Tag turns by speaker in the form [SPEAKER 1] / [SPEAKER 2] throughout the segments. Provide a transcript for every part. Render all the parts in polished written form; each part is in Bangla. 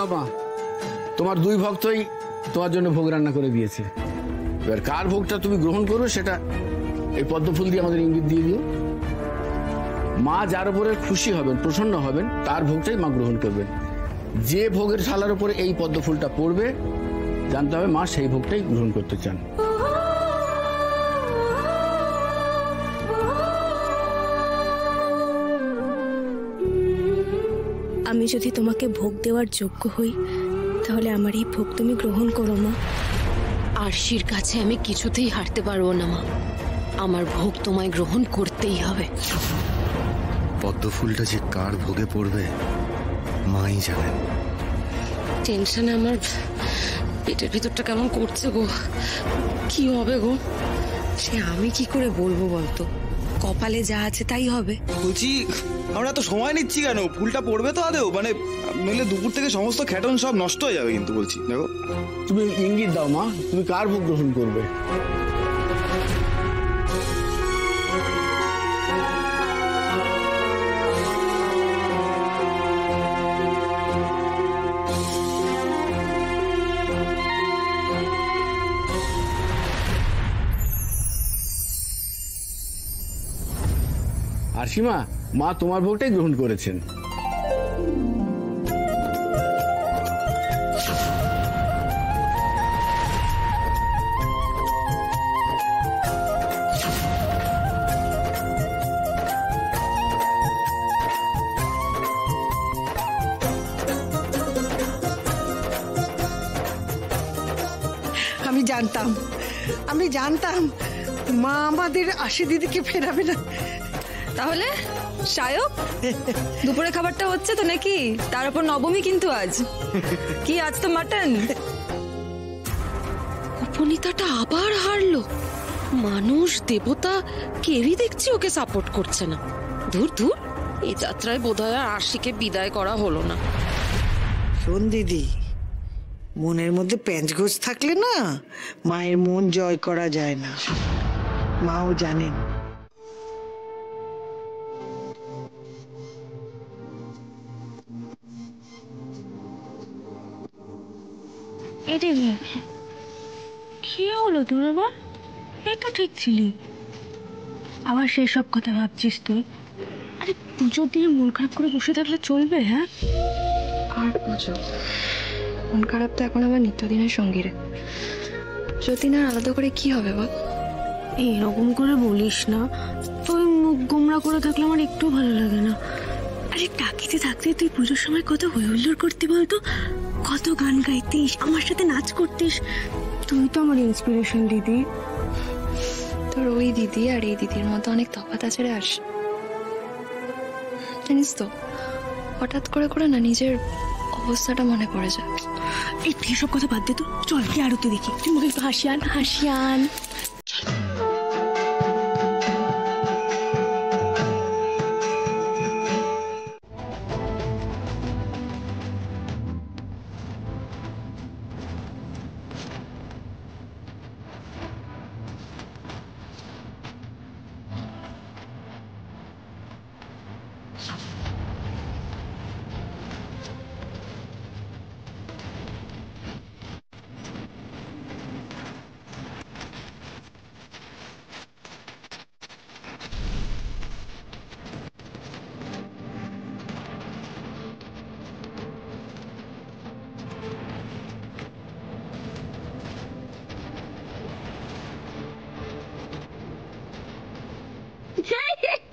[SPEAKER 1] নাও মা, তোমার দুই ভক্তই তোমার জন্য ভোগ রান্না করে দিয়েছে। এবার কার ভোগটা তুমি গ্রহণ করো সেটা এই পদ্মফুল দিয়ে আমাদের ইঙ্গিত দিয়ে দিও। মা যার উপরে খুশি হবেন, প্রসন্ন হবেন, তার ভোগটাই মা গ্রহণ করবেন। যে ভোগের থালার উপরে এই পদ্মফুলটা পড়বে জানতে হবে মা সেই ভোগটাই গ্রহণ করতে চান।
[SPEAKER 2] আমি যদি তোমাকে ভোগ দেওয়ার যোগ্য হই তাহলে আমার এই ভোগ তুমি গ্রহণ করো মা।
[SPEAKER 3] আরশির কাছে আমি কিছুতেই হারতে পারবো না মা, আমার ভোগ তোমায় গ্রহণ করতেই হবে।
[SPEAKER 4] পদ্মফুলটা যে কার ভোগে পড়বে মাই জানেন।
[SPEAKER 3] টেনশনে আমার পেটের ভিতরটা কেমন করছে গো, কি হবে গো? সে আমি কি করে বলবো বলতো, কপালে যা আছে তাই হবে।
[SPEAKER 5] বলছি আমরা তো সময় নিচ্ছি কেন? ফুলটা পড়বে তো আদেও, মানে নইলে দুপুর থেকে সমস্ত খ্যাটন সব নষ্ট হয়ে যাবে। কিন্তু বলছি দেখো,
[SPEAKER 1] তুমি ইঙ্গিত দাও মা, তুমি কার ভোগ গ্রহণ করবে। আরশিমা, মা তোমার ভোগটাই গ্রহণ করেছেন।
[SPEAKER 6] আমি জানতাম মা আমাদের আশি দিদিকে ফেরাবে না।
[SPEAKER 7] তাহলে সায়ক, দুপুরে খাবারটা হচ্ছে তো নাকি? তার উপর নবমী কিন্তু আজ। কি আজ তো মাটন?
[SPEAKER 3] উপনীতাটা আবার হারলো। মানুষ দেবতা কেউই দেখছি ওকে সাপোর্ট করছে না। ধুর ধুর, এই যাত্রায় বোধহয় আর আরশিকে বিদায় করা হলো না।
[SPEAKER 6] শোন দিদি, মনের মধ্যে প্যাঁচগোছ থাকলে না মায়ের মন জয় করা যায় না, মাও জানেন।
[SPEAKER 2] কি হলো তোর আবার? এই তো ঠিক ছিলি, আবার সেই সব কথা ভাবছিস তুই? আরে পুজোর দিনে মন খারাপ করে বসে থাকলে চলবে? হ্যাঁ,
[SPEAKER 7] আর পুজো, মন খারাপ তো এখন আমার নিত্যদিনের সঙ্গী রে। যদি না আলাদা করে কি হবে বল?
[SPEAKER 2] এইরকম করে বলিস না, তুই মুখ গোমরা করে থাকলে আমার একটু ভালো লাগে না। আরে টাকিতে থাকতে তুই পুজোর সময় কত হই হুল্লোড় করতে বলতো, কত গান গাইতিস, আমার সাথে নাচ করতিস। তুই তো আমার ইন্সপিরেশন দিদি।
[SPEAKER 7] তোর ওই দিদি আর এই দিদির মধ্যে অনেক তফাৎ আছে রে আরশি, জানিস তো? হঠাৎ করে করে না নিজের অবস্থাটা মনে পড়ে যায়।
[SPEAKER 2] এই সব কথা বাদ দে তো, চল কি আরতি দেখি। তুই মুখে একটু হাসিয়ান হাসিয়ান।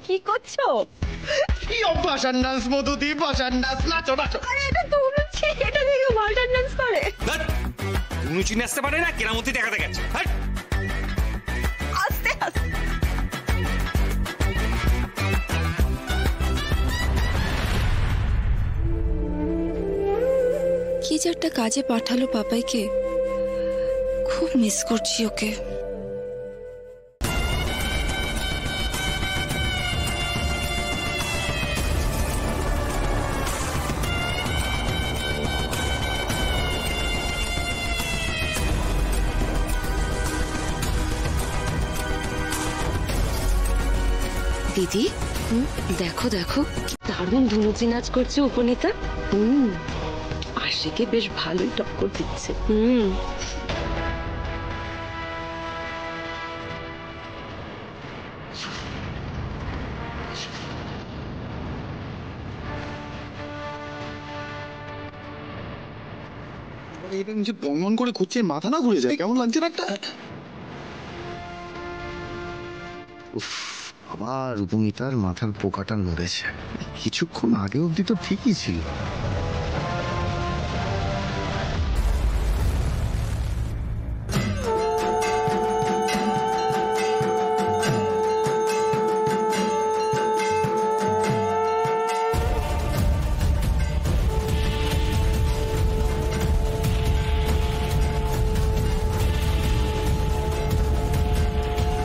[SPEAKER 7] কি করছো?
[SPEAKER 5] কি অভ্যাসার ডান্স মধুদি, ভাষার ডান্স, নাচো নাচো।
[SPEAKER 7] এটা তো উনুচি, এটা দেখে ভাষার ডান্স করে।
[SPEAKER 8] উনুচি নাচতে পারে না, কেরামতি দেখাতে গেছে।
[SPEAKER 7] আস্তে আস্তে। কি যে একটা কাজে পাঠালো পাপাইকে, খুব মিস করছি ওকে।
[SPEAKER 3] দিদি, দেখো দেখো, দারুণ ধুনুচি নাচ করছে উপনীতা। আশিকে বেশ ভালোই টক্কর দিচ্ছে।
[SPEAKER 5] এটা নিজে বমন করে খুঁজছে, মাথা না ঘুরে যায়, কেমন লাগছে না একটা?
[SPEAKER 4] আবার রূপমিতার মাথার পোকাটা নড়েছে। কিছুক্ষণ আগে অব্দি তো ঠিকই ছিল।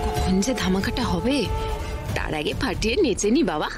[SPEAKER 3] কখন যে ধামাকাটা হবে তার আগে ফাটিয়ে নেচে নি বাবা।